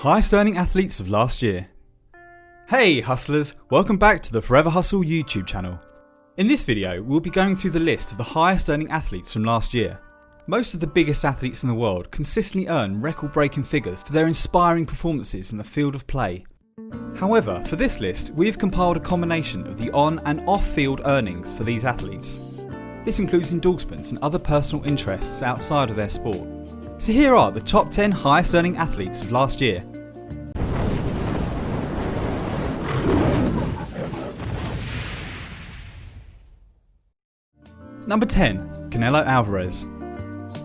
Highest earning athletes of last year. Hey hustlers, welcome back to the Forever Hustle YouTube channel. In this video, we'll be going through the list of the highest earning athletes from last year. Most of the biggest athletes in the world consistently earn record-breaking figures for their inspiring performances in the field of play. However, for this list, we have compiled a combination of the on and off-field earnings for these athletes. This includes endorsements and other personal interests outside of their sport. So here are the top 10 highest earning athletes of last year. Number 10. Canelo Alvarez.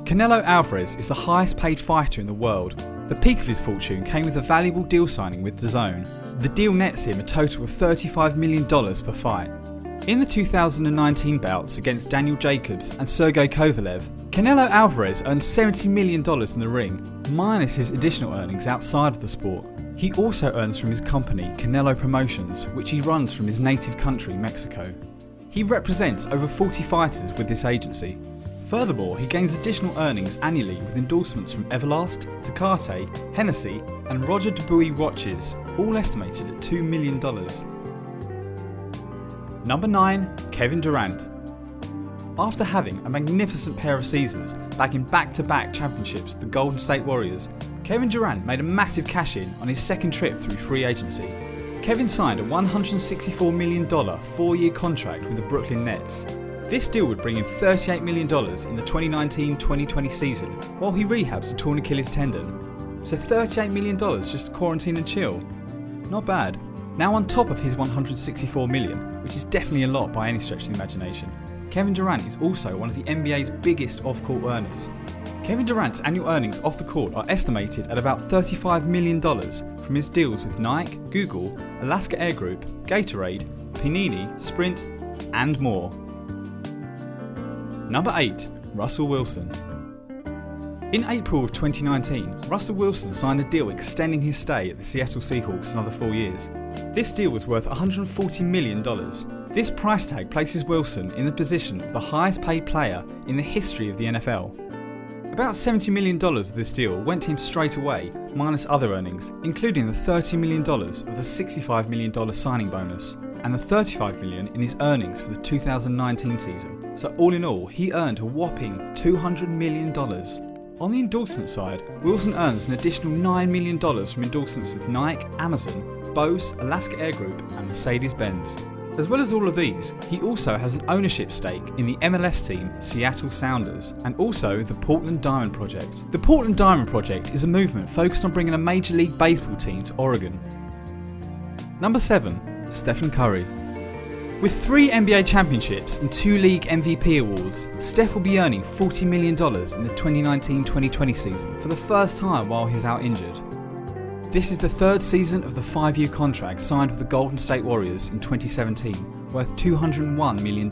Canelo Alvarez is the highest paid fighter in the world. The peak of his fortune came with a valuable deal signing with DAZN. The deal nets him a total of $35 million per fight. In the 2019 bouts against Daniel Jacobs and Sergey Kovalev, Canelo Alvarez earned $70 million in the ring, minus his additional earnings outside of the sport. He also earns from his company Canelo Promotions, which he runs from his native country, Mexico. He represents over 40 fighters with this agency. Furthermore, he gains additional earnings annually with endorsements from Everlast, Tecate, Hennessy and Roger Dubuis watches, all estimated at $2 million. Number 9. Kevin Durant. After having a magnificent pair of seasons bagging back-to-back championships with the Golden State Warriors, Kevin Durant made a massive cash-in on his second trip through free agency. Kevin signed a $164 million 4-year contract with the Brooklyn Nets. This deal would bring him $38 million in the 2019-2020 season while he rehabs a torn Achilles tendon. So $38 million just to quarantine and chill. Not bad. Now on top of his $164 million, which is definitely a lot by any stretch of the imagination, Kevin Durant is also one of the NBA's biggest off-court earners. Kevin Durant's annual earnings off the court are estimated at about $35 million from his deals with Nike, Google, Alaska Air Group, Gatorade, Panini, Sprint, and more. Number 8. Russell Wilson. In April of 2019, Russell Wilson signed a deal extending his stay at the Seattle Seahawks another 4 years. This deal was worth $140 million. This price tag places Wilson in the position of the highest paid player in the history of the NFL. About $70 million of this deal went to him straight away, minus other earnings, including the $30 million of the $65 million signing bonus, and the $35 million in his earnings for the 2019 season. So all in all, he earned a whopping $200 million. On the endorsement side, Wilson earns an additional $9 million from endorsements with Nike, Amazon, Bose, Alaska Air Group and Mercedes-Benz. As well as all of these, he also has an ownership stake in the MLS team Seattle Sounders and also the Portland Diamond Project. The Portland Diamond Project is a movement focused on bringing a Major League Baseball team to Oregon. Number 7. Stephen Curry. With 3 NBA championships and 2 league MVP awards, Steph will be earning $40 million in the 2019-2020 season for the first time while he's out injured. This is the third season of the 5-year contract signed with the Golden State Warriors in 2017, worth $201 million.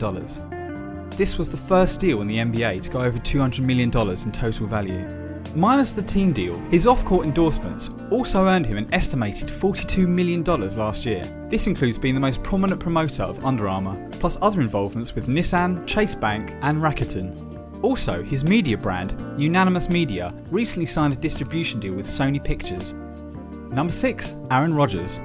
This was the first deal in the NBA to go over $200 million in total value. Minus the team deal, his off-court endorsements also earned him an estimated $42 million last year. This includes being the most prominent promoter of Under Armour, plus other involvements with Nissan, Chase Bank and Rakuten. Also, his media brand, Unanimous Media, recently signed a distribution deal with Sony Pictures. Number 6. Aaron Rodgers.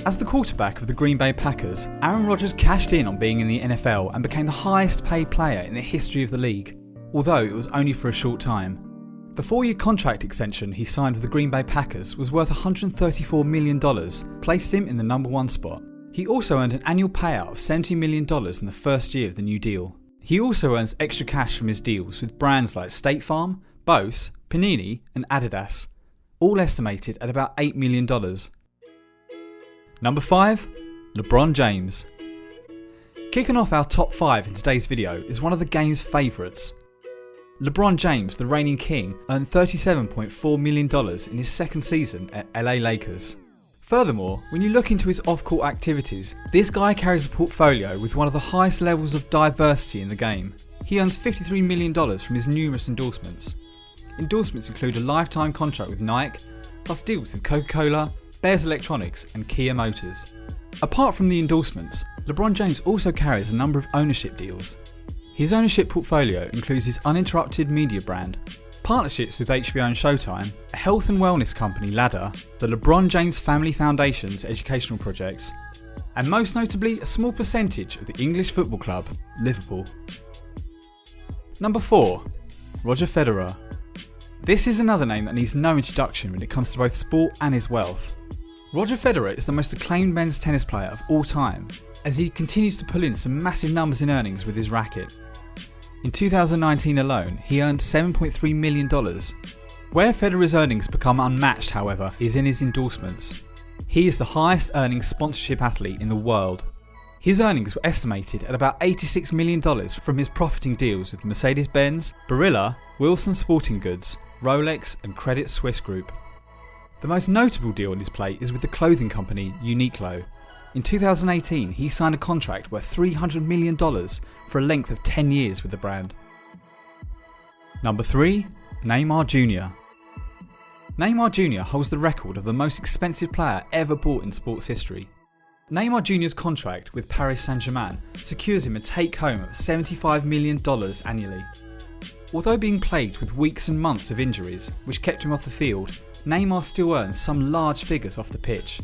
As the quarterback of the Green Bay Packers, Aaron Rodgers cashed in on being in the NFL and became the highest paid player in the history of the league, although it was only for a short time. The 4-year contract extension he signed with the Green Bay Packers was worth $134 million, placed him in the number 1 spot. He also earned an annual payout of $70 million in the first year of the new deal. He also earns extra cash from his deals with brands like State Farm, Bose, Panini and Adidas, all estimated at about $8 million. Number 5. LeBron James. Kicking off our top 5 in today's video is one of the game's favourites. LeBron James, the reigning king, earned $37.4 million in his second season at LA Lakers. Furthermore, when you look into his off-court activities, this guy carries a portfolio with one of the highest levels of diversity in the game. He earns $53 million from his numerous endorsements. Endorsements include a lifetime contract with Nike, plus deals with Coca-Cola, Bears Electronics and Kia Motors. Apart from the endorsements, LeBron James also carries a number of ownership deals. His ownership portfolio includes his uninterrupted media brand, partnerships with HBO and Showtime, a health and wellness company Ladder, the Lebron James Family Foundation's educational projects, and most notably a small percentage of the English football club, Liverpool. Number 4. Roger Federer. This is another name that needs no introduction when it comes to both sport and his wealth. Roger Federer is the most acclaimed men's tennis player of all time, as he continues to pull in some massive numbers in earnings with his racket. In 2019 alone, he earned $7.3 million. Where Federer's earnings become unmatched, however, is in his endorsements. He is the highest earning sponsorship athlete in the world. His earnings were estimated at about $86 million from his profiting deals with Mercedes-Benz, Barilla, Wilson Sporting Goods, Rolex and Credit Suisse Group. The most notable deal on his plate is with the clothing company Uniqlo. In 2018, he signed a contract worth $300 million for a length of 10 years with the brand. Number 3. Neymar Jr. Neymar Jr. holds the record of the most expensive player ever bought in sports history. Neymar Jr.'s contract with Paris Saint-Germain secures him a take-home of $75 million annually. Although being plagued with weeks and months of injuries, which kept him off the field, Neymar still earns some large figures off the pitch.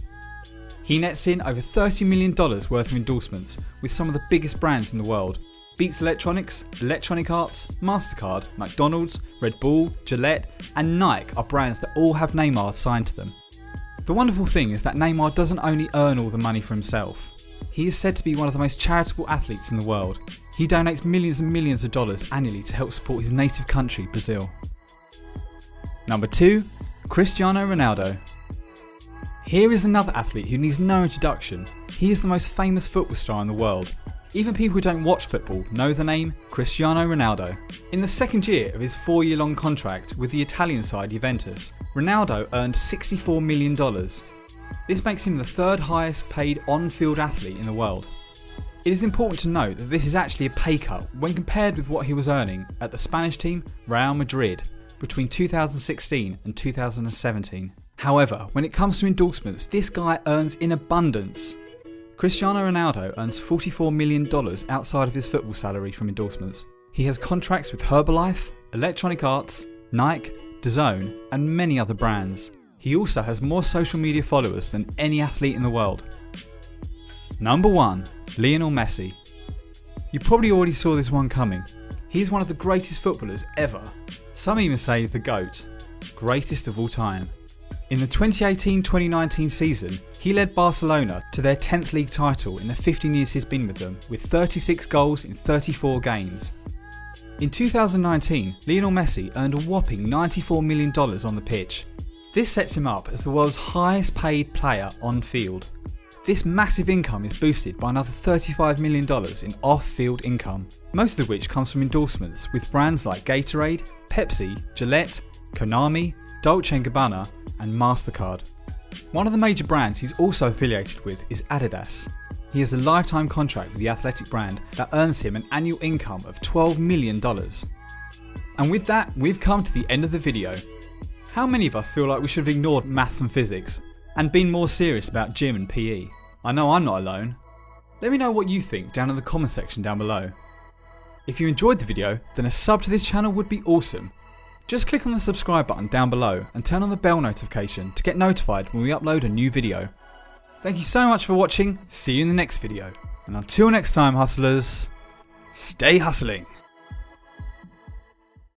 He nets in over $30 million worth of endorsements with some of the biggest brands in the world. Beats Electronics, Electronic Arts, mastercard, McDonald's, Red Bull, Gillette and Nike are brands that all have Neymar signed to them. The wonderful thing is that Neymar doesn't only earn all the money for himself. He is said to be one of the most charitable athletes in the world. He donates millions and millions of dollars annually to help support his native country, Brazil. Number 2. Cristiano Ronaldo. Here is another athlete who needs no introduction. He is the most famous football star in the world. Even people who don't watch football know the name Cristiano Ronaldo. In the second year of his 4-year-long contract with the Italian side Juventus, Ronaldo earned $64 million. This makes him the third highest paid on-field athlete in the world. It is important to note that this is actually a pay cut when compared with what he was earning at the Spanish team Real Madrid between 2016 and 2017. However, when it comes to endorsements, this guy earns in abundance. Cristiano Ronaldo earns $44 million outside of his football salary from endorsements. He has contracts with Herbalife, Electronic Arts, Nike, DAZN and many other brands. He also has more social media followers than any athlete in the world. Number 1. Lionel Messi. You probably already saw this one coming. He is one of the greatest footballers ever. Some even say the GOAT, greatest of all time. In the 2018-2019 season, he led Barcelona to their 10th league title in the 15 years he's been with them, with 36 goals in 34 games. In 2019, Lionel Messi earned a whopping $94 million on the pitch. This sets him up as the world's highest paid player on field. This massive income is boosted by another $35 million in off-field income, most of which comes from endorsements with brands like Gatorade, Pepsi, Gillette, Konami, Dolce & Gabbana and MasterCard. One of the major brands he's also affiliated with is Adidas. He has a lifetime contract with the athletic brand that earns him an annual income of $12 million. And with that, we've come to the end of the video. How many of us feel like we should have ignored maths and physics and been more serious about gym and PE? I know I'm not alone. Let me know what you think down in the comment section down below. If you enjoyed the video, then a sub to this channel would be awesome. Just click on the subscribe button down below and turn on the bell notification to get notified when we upload a new video. Thank you so much for watching, see you in the next video, and until next time hustlers, stay hustling.